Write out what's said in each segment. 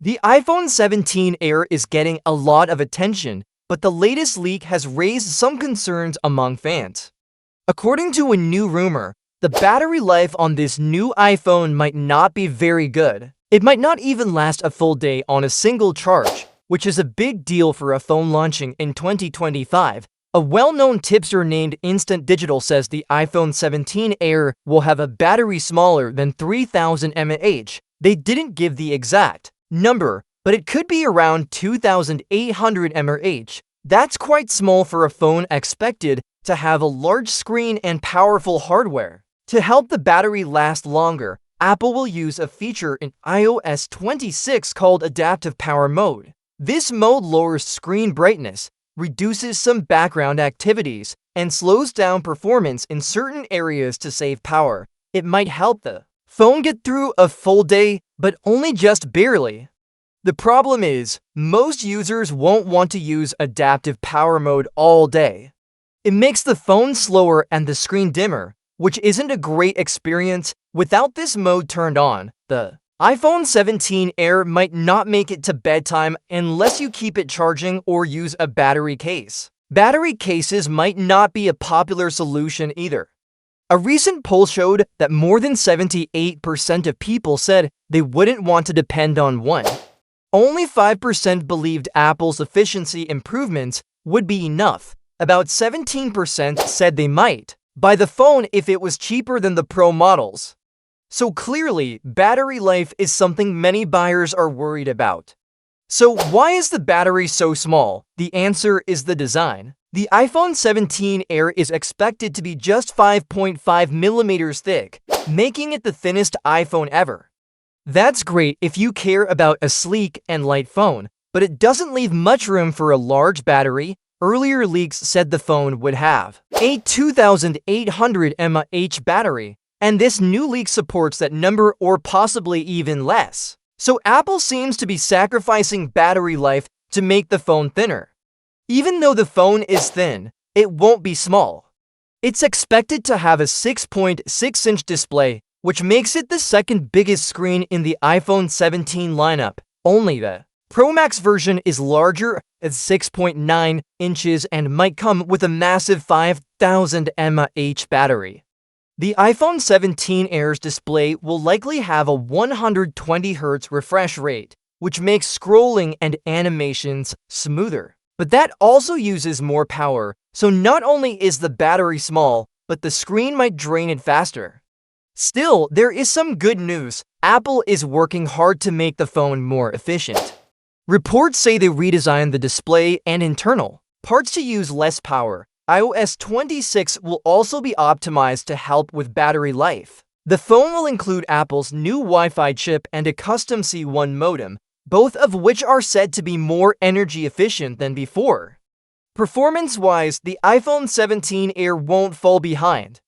The iPhone 17 Air is getting a lot of attention, but the latest leak has raised some concerns among fans. According to a new rumor, the battery life on this new iPhone might not be very good. It might not even last a full day on a single charge, which is a big deal for a phone launching in 2025. A well-known tipster named Instant Digital says the iPhone 17 Air will have a battery smaller than 3000 mAh. They didn't give the exact number, but it could be around 2800 mAh. That's quite small for a phone expected to have a large screen and powerful hardware. To help the battery last longer, Apple will use a feature in iOS 26 called Adaptive Power Mode. This mode lowers screen brightness, reduces some background activities, and slows down performance in certain areas to save power. It might help the phone get through a full day, but only just barely. The problem is, most users won't want to use adaptive power mode all day. It makes the phone slower and the screen dimmer, which isn't a great experience. Without this mode turned on, the iPhone 17 Air might not make it to bedtime unless you keep it charging or use a battery case. Battery cases might not be a popular solution either. A recent poll showed that more than 78% of people said they wouldn't want to depend on one. Only 5% believed Apple's efficiency improvements would be enough. About 17% said they might buy the phone if it was cheaper than the Pro models. So clearly, battery life is something many buyers are worried about. So why is the battery so small? The answer is the design. The iPhone 17 Air is expected to be just 5.5 millimeters thick, making it the thinnest iPhone ever. That's great if you care about a sleek and light phone, but it doesn't leave much room for a large battery. Earlier leaks said the phone would have a 2800 mAh battery, and this new leak supports that number or possibly even less. So Apple seems to be sacrificing battery life to make the phone thinner. Even though the phone is thin, it won't be small. It's expected to have a 6.6-inch display, which makes it the second biggest screen in the iPhone 17 lineup. Only the Pro Max version is larger at 6.9 inches and might come with a massive 5000 mAh battery. The iPhone 17 Air's display will likely have a 120Hz refresh rate, which makes scrolling and animations smoother. But that also uses more power, so not only is the battery small, but the screen might drain it faster. Still, there is some good news. Apple is working hard to make the phone more efficient. Reports say they redesigned the display and internal parts to use less power. iOS 26 will also be optimized to help with battery life. The phone will include Apple's new Wi-Fi chip and a custom C1 modem, both of which are said to be more energy efficient than before. Performance-wise, the iPhone 17 Air won't fall behind.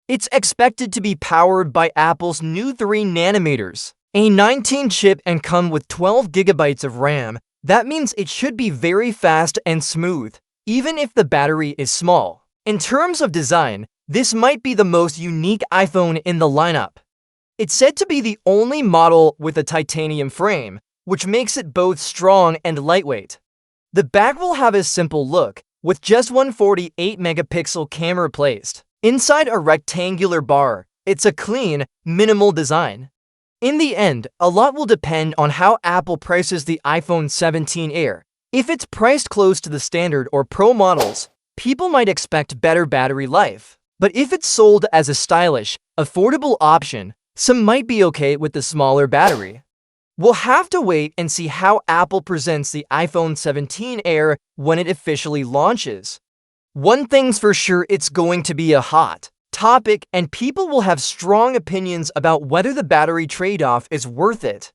It's expected to be powered by Apple's new 3nm, a 19 chip, and come with 12 GB of RAM. That means it should be very fast and smooth, even if the battery is small. In terms of design, this might be the most unique iPhone in the lineup. It's said to be the only model with a titanium frame, which makes it both strong and lightweight. The back will have a simple look, with just one 48-megapixel camera placed inside a rectangular bar. It's a clean, minimal design. In the end, a lot will depend on how Apple prices the iPhone 17 Air. If it's priced close to the standard or Pro models, people might expect better battery life. But if it's sold as a stylish, affordable option, some might be okay with the smaller battery. We'll have to wait and see how Apple presents the iPhone 17 Air when it officially launches. One thing's for sure, it's going to be a hot topic, and people will have strong opinions about whether the battery trade-off is worth it.